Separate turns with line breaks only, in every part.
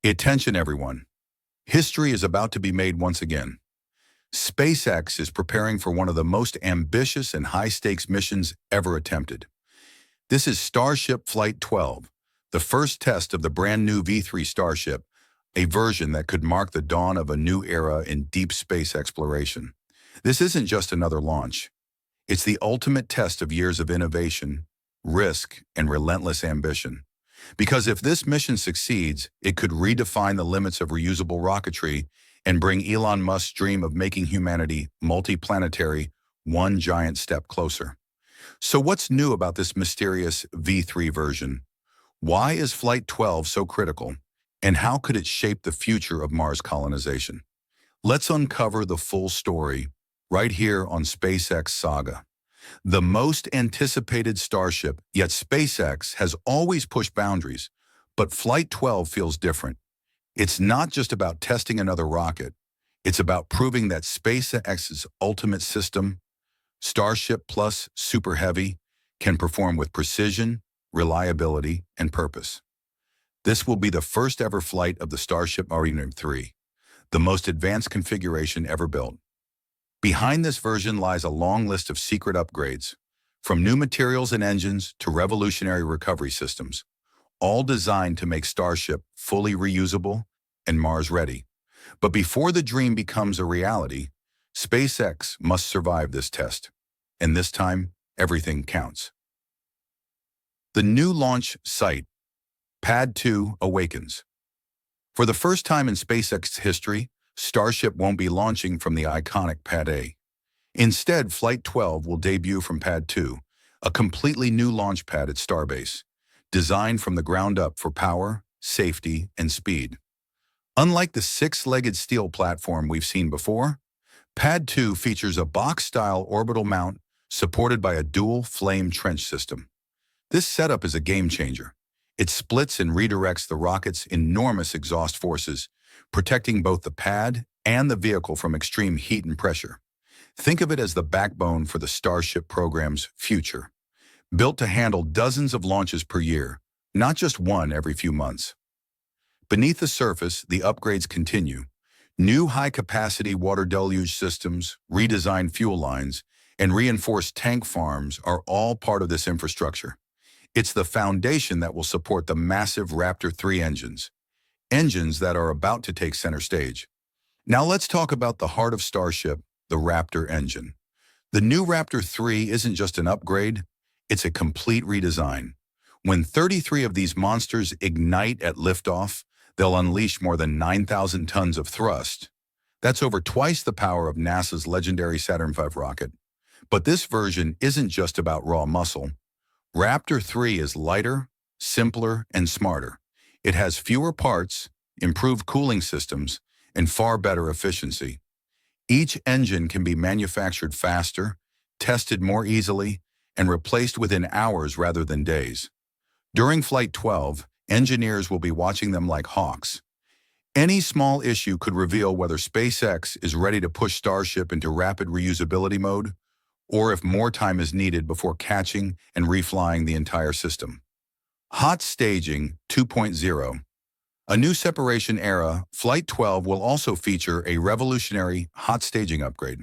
Attention everyone. History is about to be made once again. SpaceX is preparing for one of the most ambitious and high-stakes missions ever attempted. This is Starship Flight 12, the first test of the brand new V3 Starship, a version that could mark the dawn of a new era in deep space exploration. This isn't just another launch. It's the ultimate test of years of innovation, risk, and relentless ambition. Because if this mission succeeds, it could redefine the limits of reusable rocketry and bring Elon Musk's dream of making humanity multiplanetary one giant step closer. So what's new about this mysterious V3 version? Why is Flight 12 so critical? And how could it shape the future of Mars colonization? Let's uncover the full story right here on SpaceX Saga. The most anticipated Starship, yet SpaceX has always pushed boundaries, but Flight 12 feels different. It's not just about testing another rocket. It's about proving that SpaceX's ultimate system, Starship Plus Super Heavy, can perform with precision, reliability, and purpose. This will be the first ever flight of the Starship Mariner 3, the most advanced configuration ever built. Behind this version lies a long list of secret upgrades, from new materials and engines to revolutionary recovery systems, all designed to make Starship fully reusable and Mars-ready. But before the dream becomes a reality, SpaceX must survive this test. And this time, everything counts. The new launch site, Pad 2, awakens. For the first time in SpaceX history, Starship won't be launching from the iconic Pad A. Instead, Flight 12 will debut from Pad 2, a completely new launch pad at Starbase, designed from the ground up for power, safety, and speed. Unlike the six-legged steel platform we've seen before, Pad 2 features a box-style orbital mount supported by a dual flame trench system. This setup is a game-changer. It splits and redirects the rocket's enormous exhaust forces, protecting both the pad and the vehicle from extreme heat and pressure. Think of it as the backbone for the Starship program's future, built to handle dozens of launches per year, not just one every few months. Beneath the surface, the upgrades continue. New high-capacity water deluge systems, redesigned fuel lines, and reinforced tank farms are all part of this infrastructure. It's the foundation that will support the massive Raptor 3 engines that are about to take center stage. Now let's talk about the heart of Starship, the Raptor engine. The new Raptor 3 isn't just an upgrade, it's a complete redesign. When 33 of these monsters ignite at liftoff, they'll unleash more than 9,000 tons of thrust. That's over twice the power of NASA's legendary Saturn V rocket. But this version isn't just about raw muscle. Raptor 3 is lighter, simpler, and smarter. It has fewer parts, improved cooling systems, and far better efficiency. Each engine can be manufactured faster, tested more easily, and replaced within hours rather than days. During Flight 12, engineers will be watching them like hawks. Any small issue could reveal whether SpaceX is ready to push Starship into rapid reusability mode, or if more time is needed before catching and reflying the entire system. Hot Staging 2.0. A new separation era, Flight 12 will also feature a revolutionary hot staging upgrade.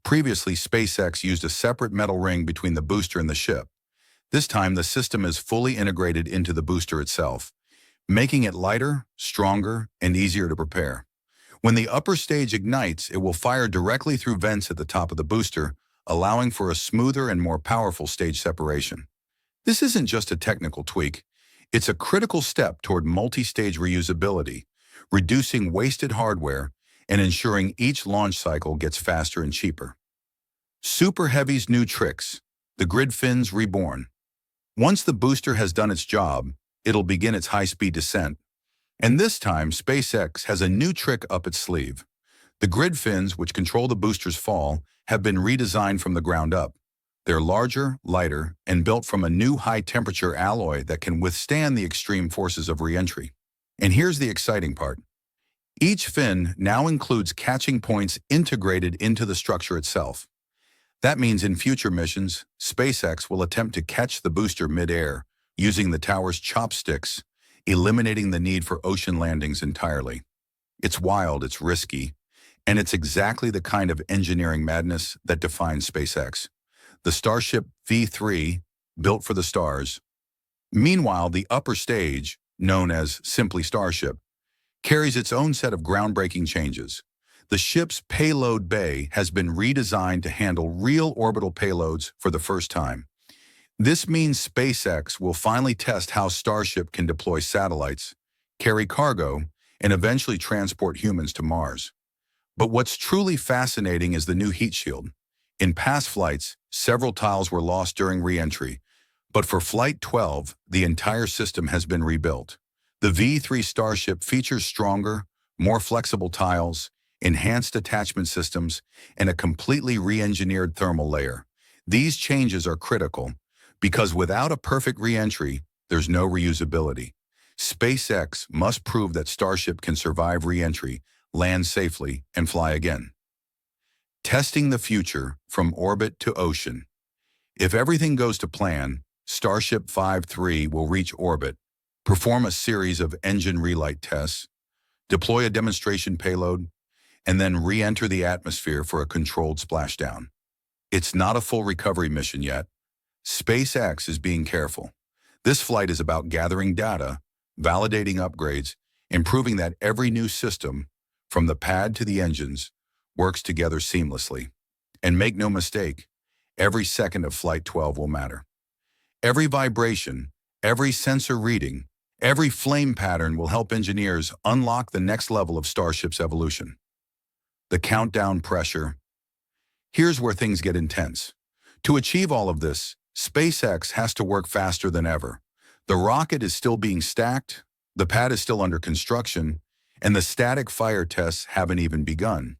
Previously, SpaceX used a separate metal ring between the booster and the ship. This time, the system is fully integrated into the booster itself, making it lighter, stronger, and easier to prepare. When the upper stage ignites, it will fire directly through vents at the top of the booster, allowing for a smoother and more powerful stage separation. This isn't just a technical tweak. It's a critical step toward multi-stage reusability, reducing wasted hardware and ensuring each launch cycle gets faster and cheaper. Super Heavy's new tricks, the grid fins reborn. Once the booster has done its job, it'll begin its high-speed descent. And this time, SpaceX has a new trick up its sleeve. The grid fins, which control the booster's fall, have been redesigned from the ground up. They're larger, lighter, and built from a new high-temperature alloy that can withstand the extreme forces of re-entry. And here's the exciting part. Each fin now includes catching points integrated into the structure itself. That means in future missions, SpaceX will attempt to catch the booster mid-air using the tower's chopsticks eliminating the need for ocean landings entirely. It's wild, it's risky, and it's exactly the kind of engineering madness that defines SpaceX. The Starship V3, built for the stars. Meanwhile, the upper stage, known as simply Starship, carries its own set of groundbreaking changes. The ship's payload bay has been redesigned to handle real orbital payloads for the first time. This means SpaceX will finally test how Starship can deploy satellites, carry cargo, and eventually transport humans to Mars. But what's truly fascinating is the new heat shield. In past flights, several tiles were lost during re-entry, but for Flight 12, the entire system has been rebuilt. The V3 Starship features stronger, more flexible tiles, enhanced attachment systems, and a completely re-engineered thermal layer. These changes are critical because without a perfect re-entry, there's no reusability. SpaceX must prove that Starship can survive re-entry, land safely, and fly again. Testing the future from orbit to ocean. If everything goes to plan, Starship 5-3 will reach orbit, perform a series of engine relight tests, deploy a demonstration payload, and then re-enter the atmosphere for a controlled splashdown. It's not a full recovery mission yet. SpaceX is being careful. This flight is about gathering data, validating upgrades, and proving that every new system, from the pad to the engines, works together seamlessly. And make no mistake, every second of Flight 12 will matter. Every vibration, every sensor reading, every flame pattern will help engineers unlock the next level of Starship's evolution. The countdown pressure. Here's where things get intense. To achieve all of this, SpaceX has to work faster than ever. The rocket is still being stacked, the pad is still under construction, and the static fire tests haven't even begun.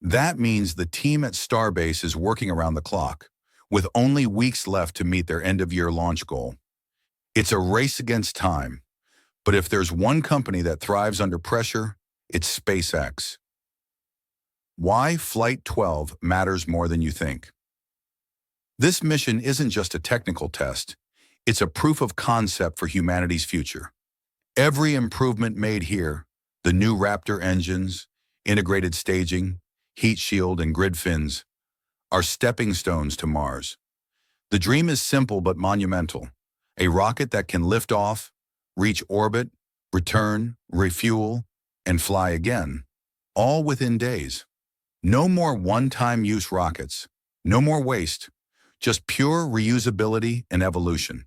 That means the team at Starbase is working around the clock, with only weeks left to meet their end-of-year launch goal. It's a race against time, but if there's one company that thrives under pressure, it's SpaceX. Why Flight 12 matters more than you think. This mission isn't just a technical test, it's a proof of concept for humanity's future. Every improvement made here, the new Raptor engines, integrated staging, heat shield, and grid fins, are stepping stones to Mars. The dream is simple but monumental. A rocket that can lift off, reach orbit, return, refuel, and fly again, all within days. No more one-time use rockets, no more waste, just pure reusability and evolution.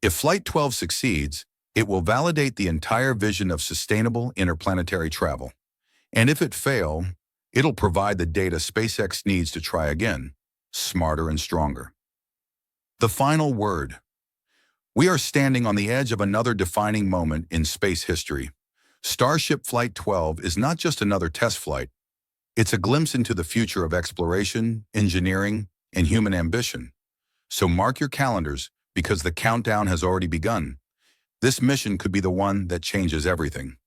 If Flight 12 succeeds, it will validate the entire vision of sustainable interplanetary travel. And if it fails, it'll provide the data SpaceX needs to try again, smarter and stronger. The final word. We are standing on the edge of another defining moment in space history. Starship Flight 12 is not just another test flight. It's a glimpse into the future of exploration, engineering, and human ambition. So mark your calendars, because the countdown has already begun. This mission could be the one that changes everything.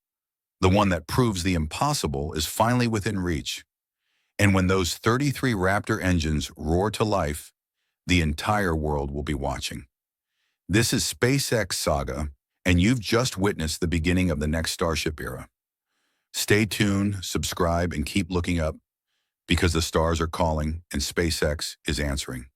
The one that proves the impossible is finally within reach. And when those 33 Raptor engines roar to life, the entire world will be watching. This is SpaceX Saga, and you've just witnessed the beginning of the next Starship era. Stay tuned, subscribe, and keep looking up, because the stars are calling and SpaceX is answering.